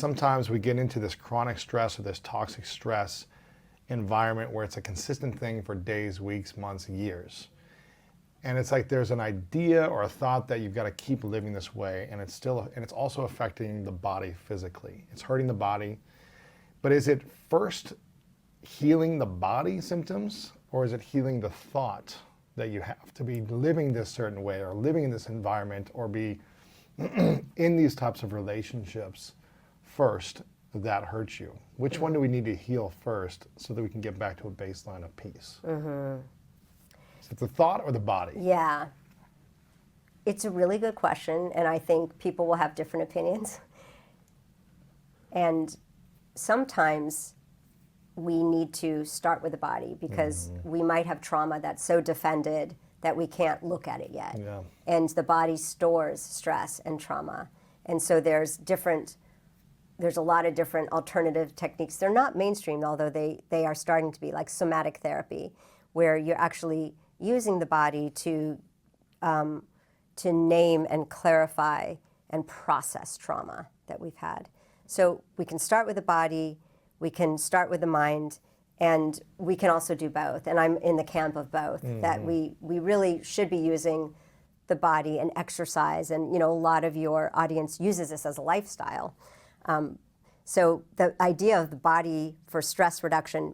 Sometimes we get into this chronic stress or this toxic stress environment where it's a consistent thing for days, weeks, months, years. And it's like there's an idea or a thought that you've got to keep living this way, and it's also affecting the body physically. It's hurting the body. But is it first healing the body symptoms, or is it healing the thought that you have to be living this certain way or living in this environment or be in these types of relationships first that hurts you? Which one do we need to heal first so that we can get back to a baseline of peace? Is it the thought or the body? Yeah. It's a really good question, and I think people will have different opinions. And sometimes we need to start with the body because we might have trauma that's so defended that we can't look at it yet. Yeah. And the body stores stress and trauma. And so there's a lot of different alternative techniques. They're not mainstream, although they are starting to be, like somatic therapy, where you're actually using the body to name and clarify and process trauma that we've had. So we can start with the body, we can start with the mind, and we can also do both. And I'm in the camp of both, that we really should be using the body and exercise. And a lot of your audience uses this as a lifestyle. So the idea of the body for stress reduction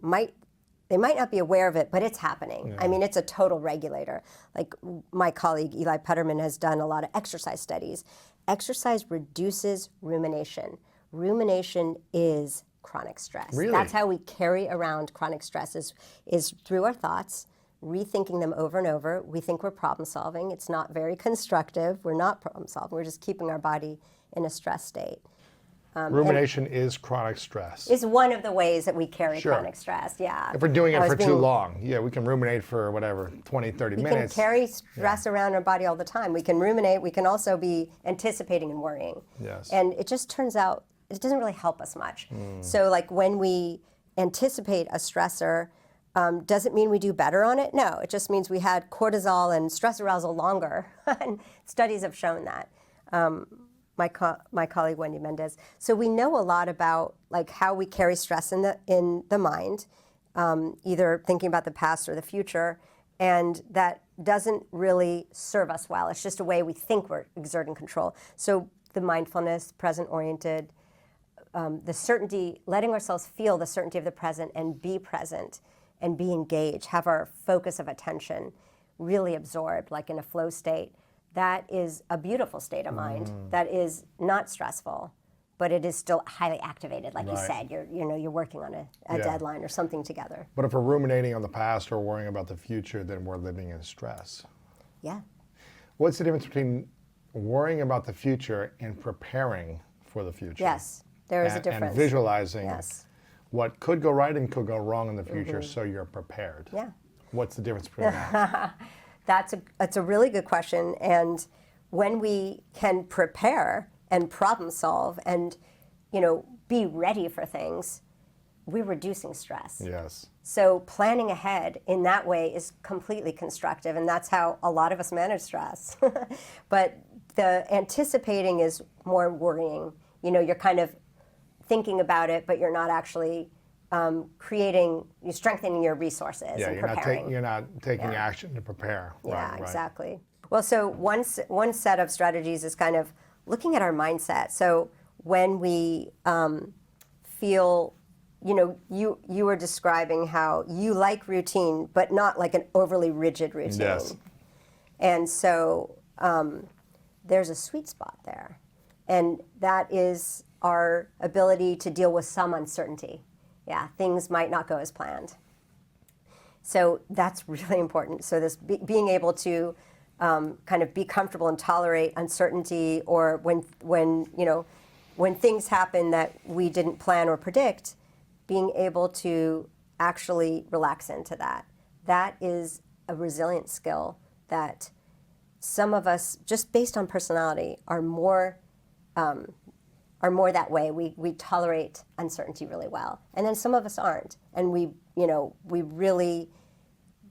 they might not be aware of it, but it's happening. Yeah. I mean, it's a total regulator. Like my colleague Eli Putterman has done a lot of exercise studies. Exercise reduces rumination. Rumination is chronic stress. Really? That's how we carry around chronic stress is through our thoughts, rethinking them over and over. We think we're problem solving. It's not very constructive. We're not problem solving. We're just keeping our body in a stress state. Rumination is chronic stress. Is one of the ways that we carry chronic stress, yeah. If we're doing it for too long, we can ruminate for whatever, 20, 30 minutes. We can carry stress around our body all the time. We can ruminate. We can also be anticipating and worrying. Yes. And it just turns out it doesn't really help us much. So like when we anticipate a stressor, does it mean we do better on it? No, it just means we had cortisol and stress arousal longer. And studies have shown that. My colleague Wendy Mendez. So we know a lot about like how we carry stress in the mind, either thinking about the past or the future, and that doesn't really serve us well. It's just a way we think we're exerting control. So the mindfulness, present-oriented, the certainty, letting ourselves feel the certainty of the present and be present and be engaged, have our focus of attention really absorbed, like in a flow state. That is a beautiful state of mind. That is not stressful, but it is still highly activated. Like you said, you're working on a deadline or something together. But if we're ruminating on the past or worrying about the future, then we're living in stress. Yeah. What's the difference between worrying about the future and preparing for the future? Yes, there is a difference. And visualizing what could go right and could go wrong in the future, so you're prepared. Yeah. What's the difference between that? That's a really good question, and when we can prepare and problem solve and be ready for things, we're reducing stress. Yes. So planning ahead in that way is completely constructive, and that's how a lot of us manage stress. But the anticipating is more worrying. You're kind of thinking about it, but you're not actually you're strengthening your resources and preparing. You're not taking action to prepare. Yeah, exactly. Well, so one set of strategies is kind of looking at our mindset. So when we feel, you were describing how you like routine, but not like an overly rigid routine. Yes. And so there's a sweet spot there. And that is our ability to deal with some uncertainty. Yeah, things might not go as planned. So that's really important. So this being able to kind of be comfortable and tolerate uncertainty, or when things happen that we didn't plan or predict, being able to actually relax into that. That is a resilient skill that some of us, just based on personality, are more that way. We tolerate uncertainty really well, and then some of us aren't, and we really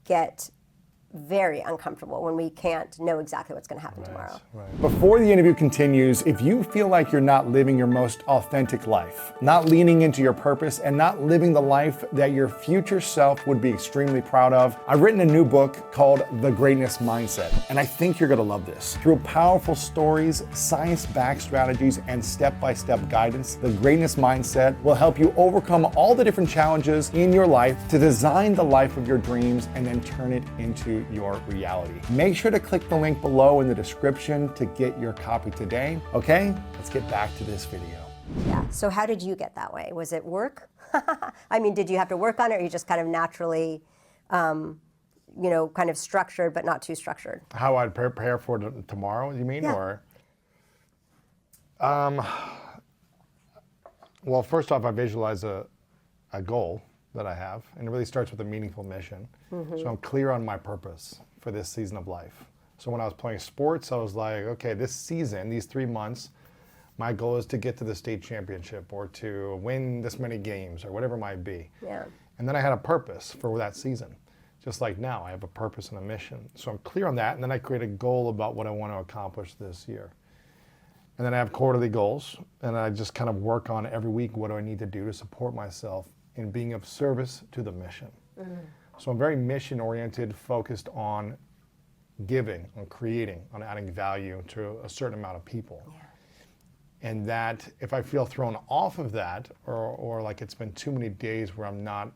get very uncomfortable when we can't know exactly what's going to happen tomorrow. Right. Before the interview continues, if you feel like you're not living your most authentic life, not leaning into your purpose, and not living the life that your future self would be extremely proud of, I've written a new book called The Greatness Mindset, and I think you're gonna love this. Through powerful stories, science-backed strategies, and step-by-step guidance, The Greatness Mindset will help you overcome all the different challenges in your life to design the life of your dreams and then turn it into your reality. Make sure to click the link below in the description to get your copy today. Okay, let's get back to this video. Yeah. So how did you get that way? Was it work? I mean, did you have to work on it, or you just kind of naturally, kind of structured but not too structured? How I'd prepare for tomorrow, you mean? Yeah. Or well, first off, I visualize a goal that I have, and it really starts with a meaningful mission. So I'm clear on my purpose for this season of life. So when I was playing sports, I was like, okay, this season, these 3 months, my goal is to get to the state championship or to win this many games or whatever it might be. Yeah. And then I had a purpose for that season. Just like now, I have a purpose and a mission. So I'm clear on that, and then I create a goal about what I want to accomplish this year. And then I have quarterly goals, and I just kind of work on every week, what do I need to do to support myself in being of service to the mission. So I'm very mission-oriented, focused on giving, on creating, on adding value to a certain amount of people. Yeah. And that if I feel thrown off of that, or like it's been too many days where I'm not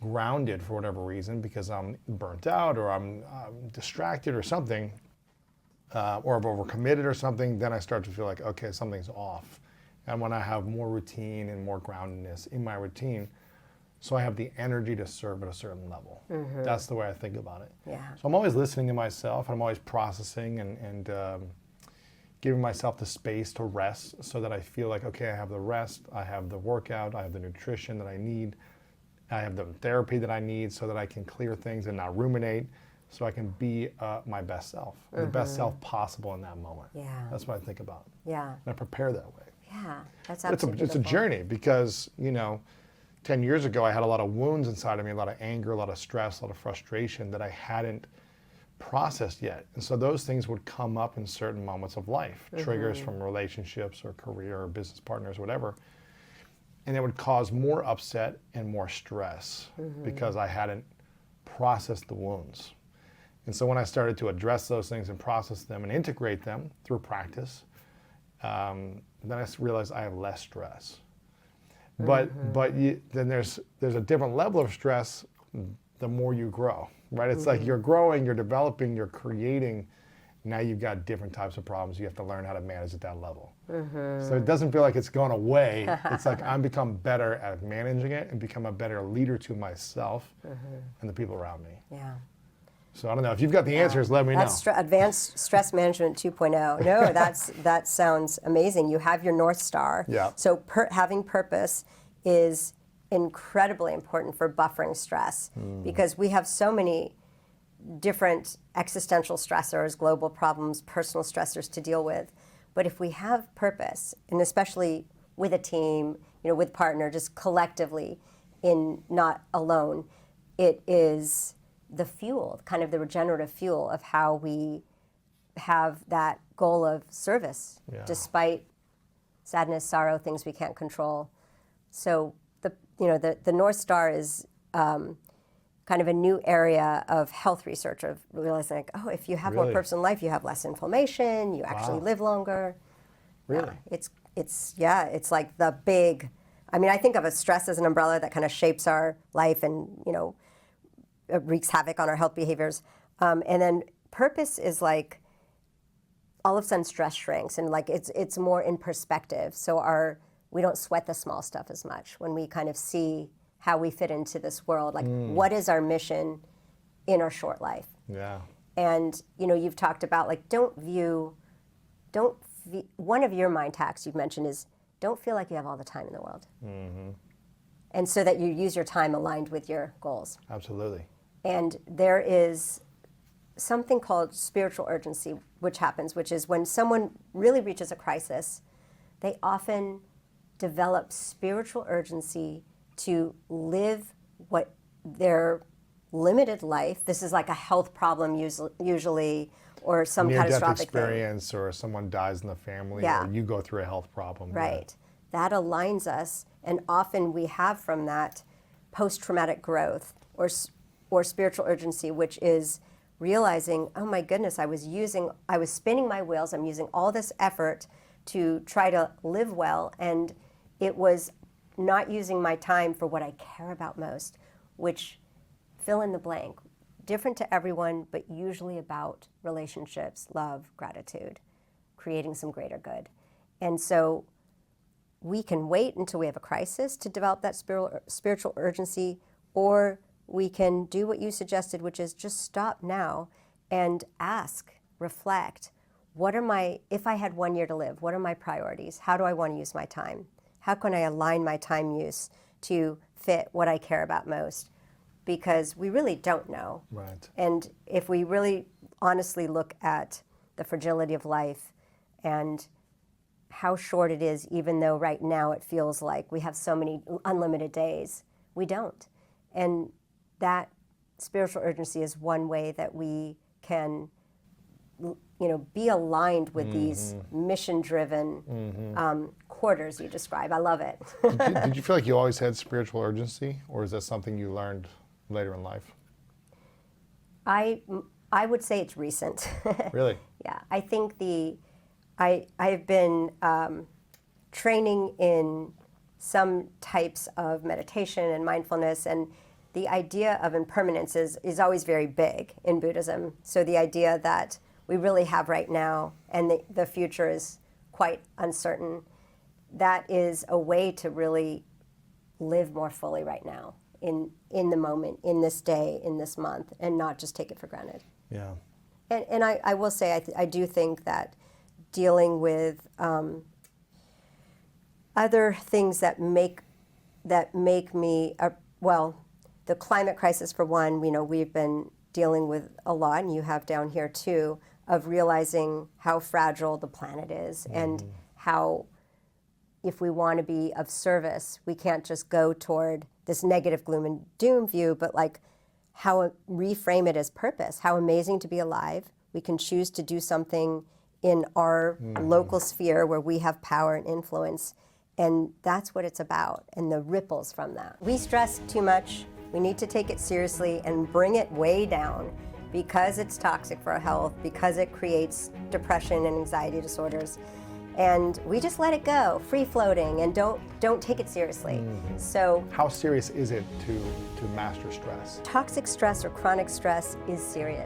grounded for whatever reason because I'm burnt out or I'm distracted or something, or I've overcommitted or something, then I start to feel like, okay, something's off. And when I have more routine and more groundedness in my routine, so I have the energy to serve at a certain level. That's the way I think about it. Yeah. So I'm always listening to myself, and I'm always processing and giving myself the space to rest so that I feel like, okay, I have the rest, I have the workout, I have the nutrition that I need, I have the therapy that I need so that I can clear things and not ruminate, so I can be my best self, the best self possible in that moment. Yeah. That's what I think about. Yeah. And I prepare that way. Yeah. That's But absolutely it's a journey because, 10 years ago, I had a lot of wounds inside of me, a lot of anger, a lot of stress, a lot of frustration that I hadn't processed yet. And so those things would come up in certain moments of life, triggers from relationships or career or business partners, whatever. And it would cause more upset and more stress because I hadn't processed the wounds. And so when I started to address those things and process them and integrate them through practice, then I realized I have less stress. But then there's a different level of stress the more you grow, right? It's like you're growing, you're developing, you're creating. Now you've got different types of problems you have to learn how to manage at that level. So it doesn't feel like it's gone away. It's like I'm become better at managing it and become a better leader to myself and the people around me. Yeah. So I don't know. If you've got the answers, let me know. That's advanced stress management 2.0. No, that sounds amazing. You have your North Star. Yeah. So having purpose is incredibly important for buffering stress because we have so many different existential stressors, global problems, personal stressors to deal with. But if we have purpose, and especially with a team, with partner, just collectively, not alone, it is the fuel, kind of the regenerative fuel of how we have that goal of service, despite sadness, sorrow, things we can't control. So the North Star is kind of a new area of health research, of realizing like, oh, if you have more purpose in life, you have less inflammation, you actually live longer. Really? Yeah, it's like the big. I mean, I think of a stress as an umbrella that kind of shapes our life and it wreaks havoc on our health behaviors. And then purpose is like all of a sudden stress shrinks and like it's more in perspective. So we don't sweat the small stuff as much when we kind of see how we fit into this world. Like what is our mission in our short life? Yeah. And you've talked about like one of your mind hacks you've mentioned is don't feel like you have all the time in the world. And so that you use your time aligned with your goals. Absolutely. And there is something called spiritual urgency, which is when someone really reaches a crisis, they often develop spiritual urgency to live what their limited life. This is like a health problem usually, or some Near-death catastrophic thing. experience, or someone dies in the family, Yeah. or you go through a health problem. Right. That aligns us, and often we have from that post-traumatic growth or spiritual urgency, which is realizing, oh my goodness, I was spinning my wheels, I'm using all this effort to try to live well, and it was not using my time for what I care about most, which fill in the blank. Different to everyone, but usually about relationships, love, gratitude, creating some greater good. And so we can wait until we have a crisis to develop that spiritual urgency, or we can do what you suggested, which is just stop now and ask, reflect, if I had 1 year to live, what are my priorities? How do I want to use my time? How can I align my time use to fit what I care about most? Because we really don't know. Right. And if we really honestly look at the fragility of life and how short it is, even though right now it feels like we have so many unlimited days, we don't. And that spiritual urgency is one way that we can, be aligned with these mission-driven quarters you describe. I love it. Did you feel like you always had spiritual urgency, or is that something you learned later in life? I would say it's recent. Really? Yeah, I think I've been training in some types of meditation and mindfulness, and the idea of impermanence is always very big in Buddhism. So the idea that we really have right now and the future is quite uncertain, that is a way to really live more fully right now, in the moment, in this day, in this month, and not just take it for granted. Yeah. And I will say, I do think that dealing with other things that make me, the climate crisis for one, we've been dealing with a lot, and you have down here too, of realizing how fragile the planet is, and how if we want to be of service, we can't just go toward this negative gloom and doom view, but how reframe it as purpose. How amazing to be alive. We can choose to do something in our local sphere where we have power and influence, and that's what it's about, and the ripples from that. We stress too much. We need to take it seriously and bring it way down, because it's toxic for our health, because it creates depression and anxiety disorders. And we just let it go, free floating, and don't take it seriously. So how serious is it to master stress? toxic stress or chronic stress is serious.